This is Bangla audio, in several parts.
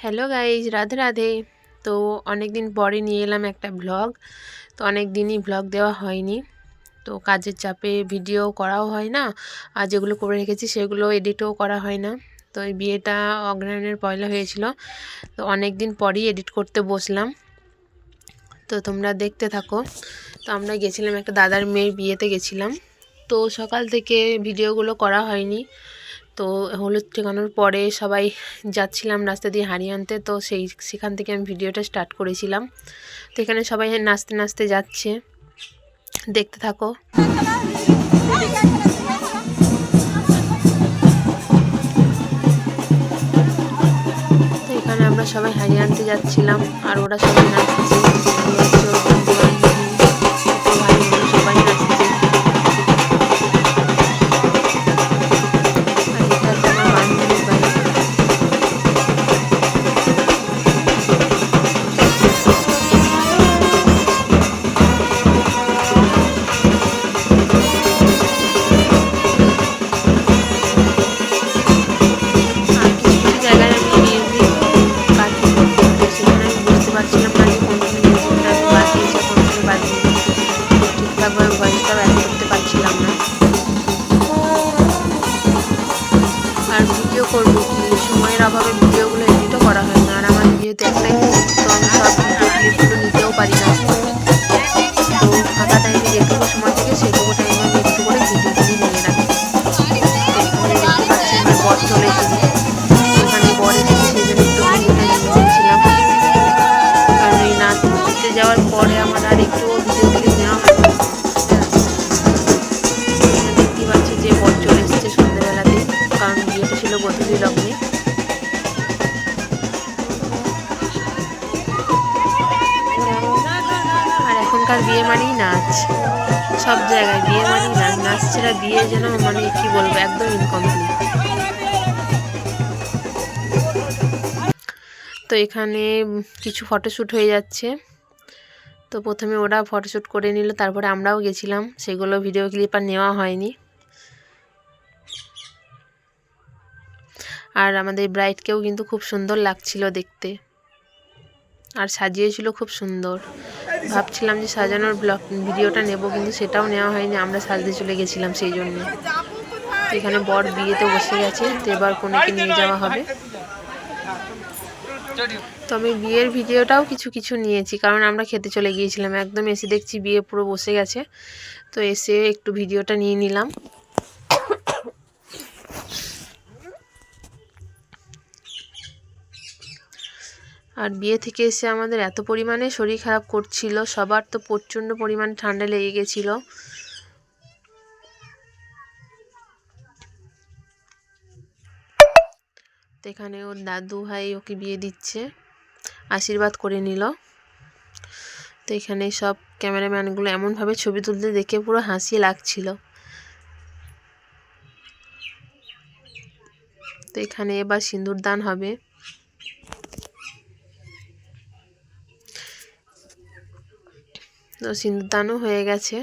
Hello guys, Radhe Radhe. তো অনেক দিন পরে নিয়ে এলাম একটা ব্লগ। তো অনেক দিনই ব্লগ দেওয়া হয়নি, তো কাজের চাপে ভিডিও করাও হয় না, আর যেগুলো করে রেখেছি সেগুলো এডিটও করা হয় না। তো এই বিয়েটা অগ্রহায়ণের পয়লা হয়েছিল, তো অনেক দিন পরেই এডিট করতে বসলাম। তো তোমরা দেখতে থাকো। তো আমরা গেছিলাম একটা দাদার মেয়ের বিয়েতে গেছিলাম। তো সকাল থেকে ভিডিওগুলো করা হয়নি। তো হলুদ ঠেকানোর পরে সবাই যাচ্ছিলাম রাস্তা দিয়ে হাঁড়ি আনতে, তো সেখান থেকে আমি ভিডিওটা স্টার্ট করেছিলাম। তো এখানে সবাই নাচতে নাচতে যাচ্ছে, দেখতে থাকো। তো এখানে আমরা সবাই হাঁড়ি আনতে যাচ্ছিলাম, আর ওরা সবাই নাচছে। সবাই নাচছে। করবো কি, সময়ের অভাবে ভিডিওগুলো এডিটও করা হয় না। আর আমার যেহেতু একটাই ফোন, তো আমি সব ক্লিপগুলো নিতেও পারি না। তো ফাঁকা টাইমে যেটুকু সময় থেকে সেটুকু টাইমে আমি একটু করে ভিডিওগুলি নিয়ে রাখি। এখানে দেখতে পাচ্ছি আমার বর চলে এসেছে। এখানে বর এসেছে, সেই জন্য একটু ভিডিওটা নিয়ে নিয়েছিলাম। কারণ এই নাচতে যাওয়ার পরে আমার আর একটুও ভিডিও ক্লিপ নেওয়া হয় না। দেখতে পাচ্ছি যে বর চলে এসেছে সন্ধ্যেবেলাতে, কারণ বিয়েটা ছিল গোধূলি লগ্নে। আর এখনকার বিয়ে মানেই নাচ, সব জায়গায় বিয়ে মানেই নাচ। নাচ ছাড়া বিয়ে যেন মানে কি বলবো, একদম ইনকমপ্লিট। তো এখানে কিছু ফটোশ্যুট হয়ে যাচ্ছে। তো প্রথমে ওরা ফটোশ্যুট করে নিল, তারপরে আমরাও গেছিলাম, সেগুলো ভিডিও ক্লিপ আর নেওয়া হয়নি। আর আমাদের ব্রাইডকেও কিন্তু খুব সুন্দর লাগছিল দেখতে, আর সাজিয়েছিল খুব সুন্দর। ভাবছিলাম যে সাজানোর ভিডিওটা নেব, কিন্তু সেটাও নেওয়া হয়নি, আমরা সাজতে চলে গেছিলাম সেই জন্য। এখানে বর বিয়েতে বসে গেছে, তো এবার কনেকে নিয়ে যাওয়া হবে। তো আমি বিয়ের ভিডিওটাও কিছু কিছু নিয়েছি, কারণ আমরা খেতে চলে গিয়েছিলাম। একদম এসে দেখছি বিয়ে পুরো বসে গেছে, তো এসে একটু ভিডিওটা নিয়ে নিলাম। আর বিয়ে থেকে এসে আমাদের এত পরিমাণে শরীর খারাপ করছিল, সবার তো প্রচণ্ড পরিমাণে ঠান্ডা লেগে গেছিল। তো এখানে ওর দাদু ভাই ওকে বিয়ে দিচ্ছে, আশীর্বাদ করে নিল। তো এখানে সব ক্যামেরাম্যানগুলো এমনভাবে ছবি তুলতে দেখে পুরো হাসি লাগছিল। তো এখানে এবার সিঁদুর দান হবে। তো সিঁদুর দানও হয়ে গেছে।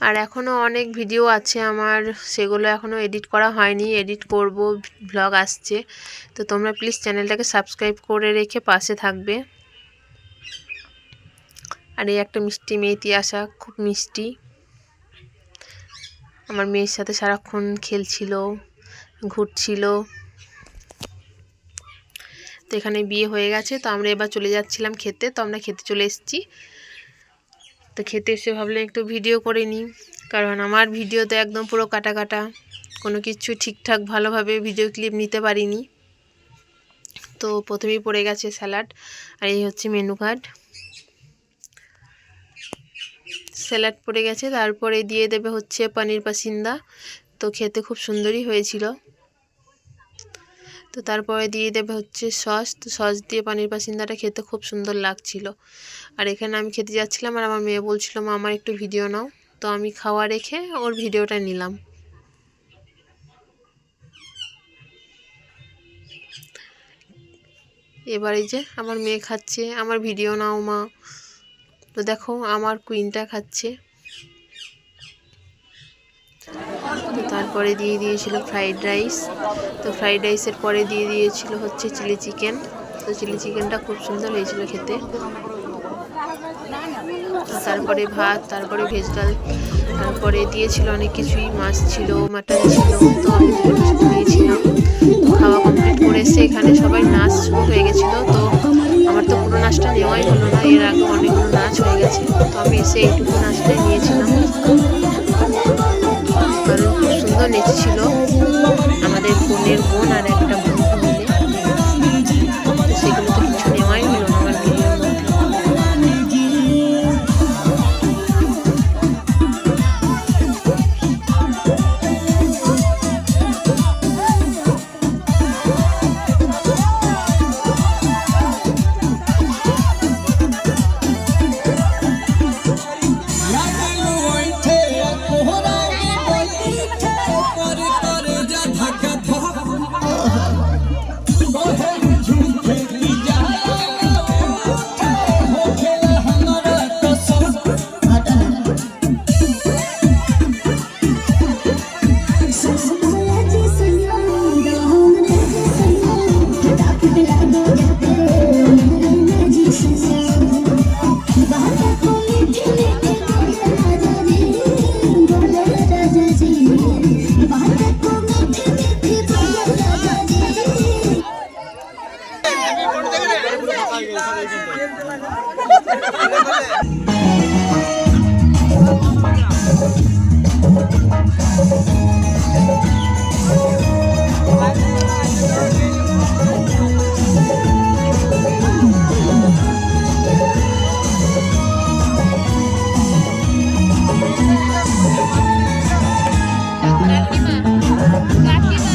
আর এখনও অনেক ভিডিও আছে আমার, সেগুলো এখনও এডিট করা হয়নি, এডিট করব, ব্লগ আসছে। তো তোমরা প্লিজ চ্যানেলটাকে সাবস্ক্রাইব করে রেখে পাশে থাকবে। আর এই একটা মিষ্টি মেয়েটি আসা, খুব মিষ্টি, আমার মেয়ের সাথে সারাক্ষণ খেলছিল, ঘুরছিল। তো এখানে বিয়ে হয়ে গেছে, তো আমরা এবার চলে যাচ্ছিলাম খেতে। তো আমরা খেতে চলে এসেছি। তো খেতে এসে ভাবলাম একটু ভিডিও করে নিই, কারণ আমার ভিডিওতে একদম পুরো কাটা কাটা, কোনো কিছু ঠিকঠাক ভালোভাবে ভিডিও ক্লিপ নিতে পারিনি। তো প্রথমেই পড়ে গেছে স্যালাড, আর এই হচ্ছে মেনু কার্ড। স্যালাড পড়ে গেছে, তারপরে দিয়ে দেবে হচ্ছে পনির পাসিন্দা। তো খেতে খুব সুন্দরই হয়েছিল। তো তারপরে দিয়ে দেবে হচ্ছে সস। তো সস দিয়ে পনির পাসিন্দাটা খেতে খুব সুন্দর লাগছিল। আর এখানে আমি খেতে যাচ্ছিলাম, আর আমার মেয়ে বলছিল মা আমার একটু ভিডিও নাও। তো আমি খাওয়া রেখে ওর ভিডিওটা নিলাম। এবার এই যে আমার মেয়ে খাচ্ছে, আমার ভিডিও নাও মা। তো দেখো আমার কুইনটা খাচ্ছে। তো তারপরে দিয়ে দিয়েছিল ফ্রাইড রাইস। তো ফ্রাইড রাইসের পরে দিয়ে দিয়েছিল হচ্ছে চিলি চিকেন। তো চিলি চিকেনটা খুব সুন্দর হয়েছিল খেতে। তারপরে ভাত, তারপরে ভেজ ডাল, তারপরে দিয়েছিল অনেক কিছুই, মাছ ছিল, মাটন ছিল। তো আমি নিয়েছিলাম। তো খাওয়া কমপ্লিট করে এসে এখানে সবাই নাচ শুরু হয়ে গেছিলো। তো আমার তো পুরো নাচটা নেওয়াই হলো না, এর আগে অনেকগুলো নাচ হয়ে গেছে। তো আমি এসে এইটুকু নাচটাই নিয়েছিলাম, কারণ খুব সুন্দর নেচেছিল আমাদের বোনের বোন আর একটা বন্ধু মিলে। তো সেগুলো তো কিছু নেওয়াই হলো না আমার ভিডিওর মধ্যে।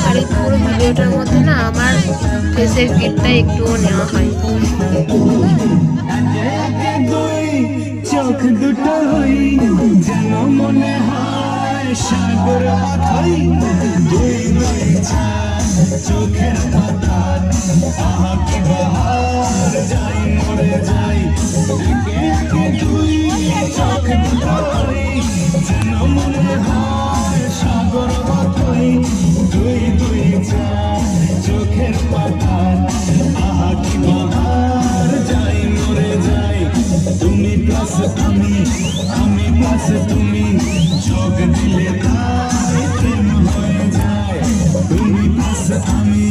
আর এই পুরো ভিডিওটার মধ্যে না আমার ফেসের ক্লিপটা একটুও নেওয়া হয়। চোখ দুটো যেন মনে হয় সাগর মাথায়, দুই দুই চোখের পাতা, আহা কি বাহার, যাই মরে যাই, দুই চোখ দুটো যেন মনে হয় সাগর মাথায়, দুই দুই চোখের পাতা, আহা কি বাহার, যাই মরে যাই, তুমি প্লাস আমি, আমি প্লাস তুমি, যোগ দিলে তাই প্রেম হয়ে যায়, তুমি প্লাস আমি,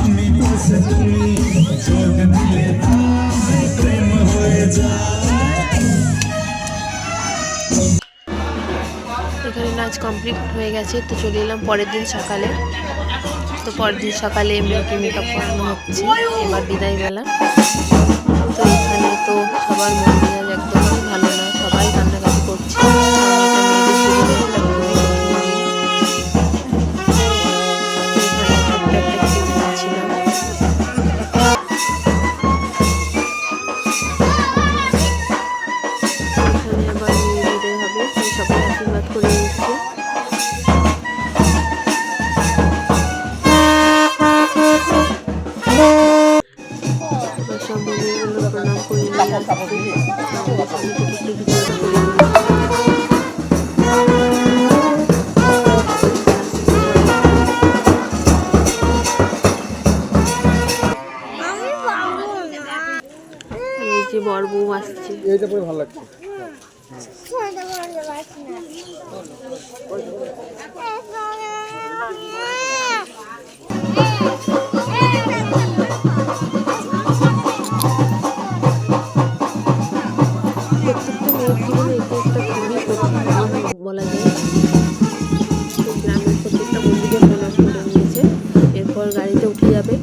আমি প্লাস তুমি, যোগ দিলে তাই প্রেম হয়ে যায়। এখানে নাচ কমপ্লিট হয়ে গেছে। তো চলে এলাম পরের দিন সকালে। তো পরের দিন সকালে মেয়েকে মেকআপ করানো হচ্ছে, এবার বিদায়বেলা। তো এখানে তো সবার মন মেজাজ একদমই ভালো না, সবাই কান্নাকাটি করছে। এখানে আবার মেয়ে বিদায় হবে, সবাই আশীর্বাদ করে নিচ্ছে। সব মন্দিরগুলো প্রণাম করে নিয়ে আসছে। এই যে বর বউ আসছে। এইটা পরে ভালো লাগছে। বলা যায় গ্রামের প্রত্যেকটা মন্দিরে প্রণাম করে নিয়েছে, এরপর গাড়িতে উঠে যাবে।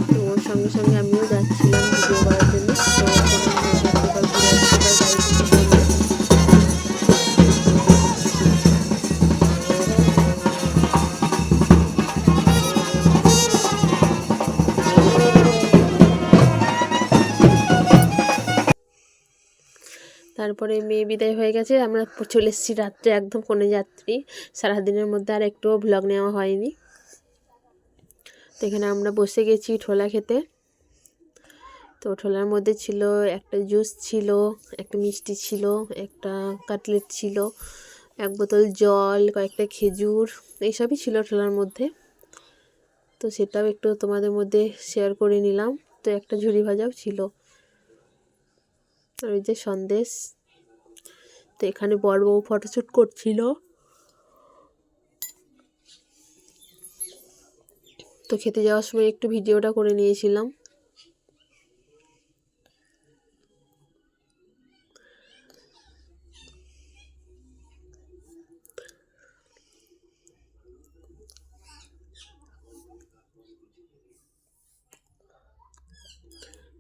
তো ওর সঙ্গে সঙ্গে আমিও যাচ্ছিলাম ভিডিও করার জন্য। তারপরে মেয়ে বিদায় হয়ে গেছে, আমরা চলে এসেছি রাত্রে, একদম কনে যাত্রী। সারাদিনের মধ্যে আর একটুও ভ্লগ নেওয়া হয়নি। তো এখানে আমরা বসে গেছি ছোলা খেতে। তো ছোলার মধ্যে ছিল একটা জুস ছিল, একটা মিষ্টি ছিল, একটা কাটলেট ছিল। এক বোতল জল, কয়েকটা খেজুর, এইসবই ছিল ঠেলার মধ্যে। তো সেটাও একটু তোমাদের মধ্যে শেয়ার করে নিলাম। তো একটা ঝুরি ভাজাও ছিল, আর ওই যে সন্দেশ। তো এখানে বড় বউ ফটোশ্যুট করছিল। তো খেতে যাওয়ার সময় একটু ভিডিওটা করে নিয়েছিলাম।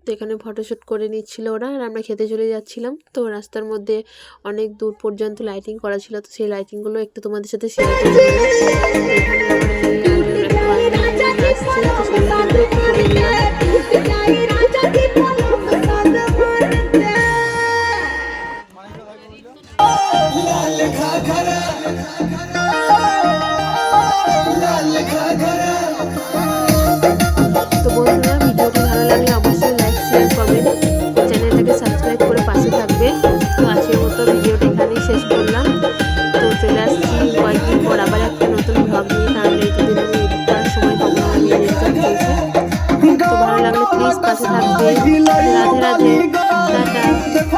তো এখানে ফটোশ্যুট করে নিচ্ছিল ওরা, আর আমরা খেতে চলে যাচ্ছিলাম। তো রাস্তার মধ্যে অনেক দূর পর্যন্ত লাইটিং করা ছিল, তো সেই লাইটিংগুলো একটু তোমাদের সাথে শেয়ার করে নিলাম। এখানে আমার মেয়ে আর একটা নাচছে, তো সেই লাইটিংগুলো একটু করে নিলাম। তো বন্ধুরা, ভিডিওটি ভালো লাগলে অবশ্যই লাইক, শেয়ার, কমেন্ট, চ্যানেলটাকে সাবস্ক্রাইব করে পাশে থাকবে। তো আজকের মতো ভিডিওটা এখানেই শেষ করলাম। তো চলে আসছি কয়েকদিন পর আবার একটা নতুন ব্লগ নিয়ে, কারণ এই দুদিন আমি এডিট করার সময় পাবো না, আমি এডিট করছি। তো ভালো লাগলে প্লিজ পাশে থাকবে। রাধে রাধে, টাটা।